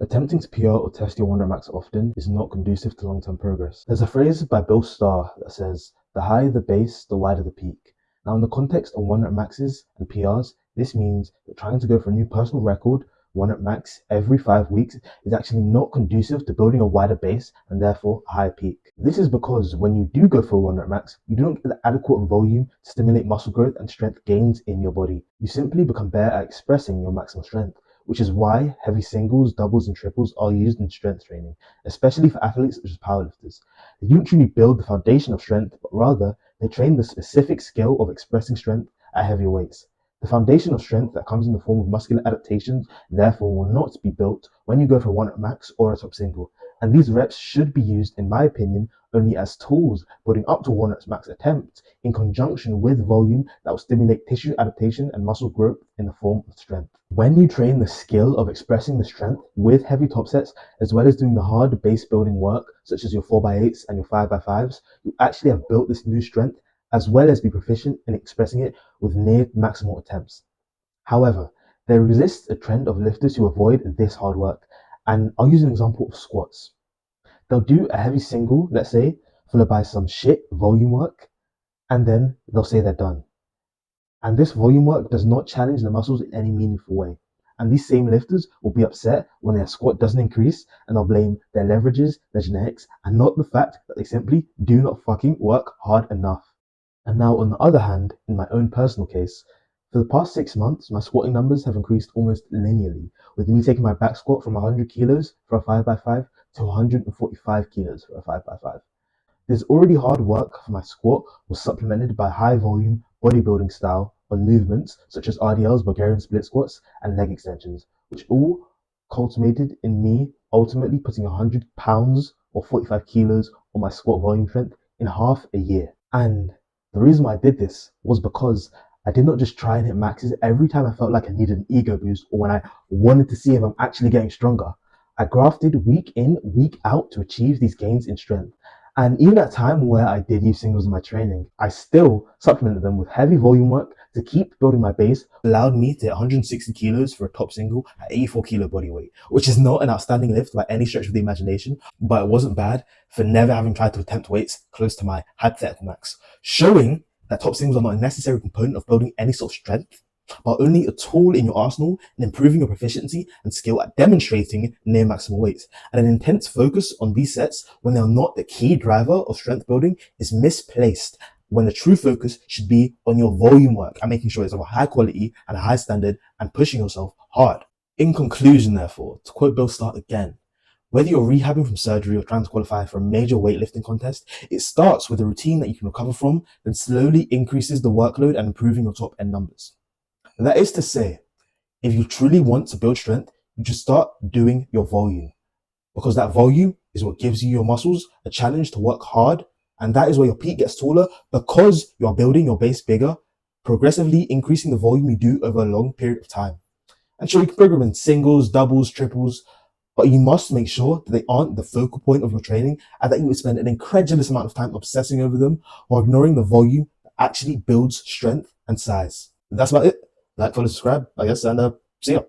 Attempting to PR or test your 100 max often is not conducive to long-term progress. There's a phrase by Bill Starr that says, the higher the base, the wider the peak. Now, in the context of 100 maxes and PRs, this means that trying to go for a new personal record, 100 max every 5 weeks, is actually not conducive to building a wider base and therefore a higher peak. This is because when you do go for a 100 max, you don't get the adequate volume to stimulate muscle growth and strength gains in your body. You simply become better at expressing your maximum strength, which is why heavy singles, doubles, and triples are used in strength training, especially for athletes such as powerlifters. They don't truly build the foundation of strength, but rather they train the specific skill of expressing strength at heavier weights. The foundation of strength that comes in the form of muscular adaptations, therefore, will not be built when you go for one max or a top single. And these reps should be used, in my opinion, only as tools building up to one max attempts in conjunction with volume that will stimulate tissue adaptation and muscle growth in the form of strength. When you train the skill of expressing the strength with heavy top sets, as well as doing the hard base building work, such as your 4x8s and your 5x5s, you actually have built this new strength, as well as be proficient in expressing it with near maximal attempts. However, there exists a trend of lifters who avoid this hard work, and I'll use an example of squats. They'll do a heavy single, let's say, followed by some shit volume work, and then they'll say they're done. And this volume work does not challenge the muscles in any meaningful way. And these same lifters will be upset when their squat doesn't increase, and they'll blame their leverages, their genetics, and not the fact that they simply do not fucking work hard enough. And now, on the other hand, in my own personal case, for the past 6 months, my squatting numbers have increased almost linearly, with me taking my back squat from 100 kilos for a 5x5 to 145 kilos for a 5x5. This already hard work for my squat was supplemented by high volume bodybuilding style on movements such as RDLs, Bulgarian split squats, and leg extensions, which all culminated in me ultimately putting 100 pounds or 45 kilos on my squat volume strength in half a year. And the reason why I did this was because I did not just try and hit maxes every time I felt like I needed an ego boost or when I wanted to see if I'm actually getting stronger. I grafted week in, week out to achieve these gains in strength. And even at a time where I did use singles in my training, I still supplemented them with heavy volume work to keep building my base. Allowed me to hit 160 kilos for a top single at 84 kilo body weight, which is not an outstanding lift by any stretch of the imagination, but it wasn't bad for never having tried to attempt weights close to my hypothetical max, showing that top singles are not a necessary component of building any sort of strength, but only a tool in your arsenal in improving your proficiency and skill at demonstrating near maximal weights. And an intense focus on these sets when they are not the key driver of strength building is misplaced, when the true focus should be on your volume work and making sure it's of a high quality and a high standard and pushing yourself hard. In conclusion, therefore, to quote Bill Starr again, whether you're rehabbing from surgery or trying to qualify for a major weightlifting contest, it starts with a routine that you can recover from, then slowly increases the workload and improving your top end numbers. That is to say, if you truly want to build strength, you just start doing your volume, because that volume is what gives you your muscles a challenge to work hard, and that is where your peak gets taller because you are building your base bigger, progressively increasing the volume you do over a long period of time. And sure, you can program in singles, doubles, triples, but you must make sure that they aren't the focal point of your training and that you would spend an incredulous amount of time obsessing over them or ignoring the volume that actually builds strength and size. That's about it. Like, follow, subscribe, I guess, and see ya.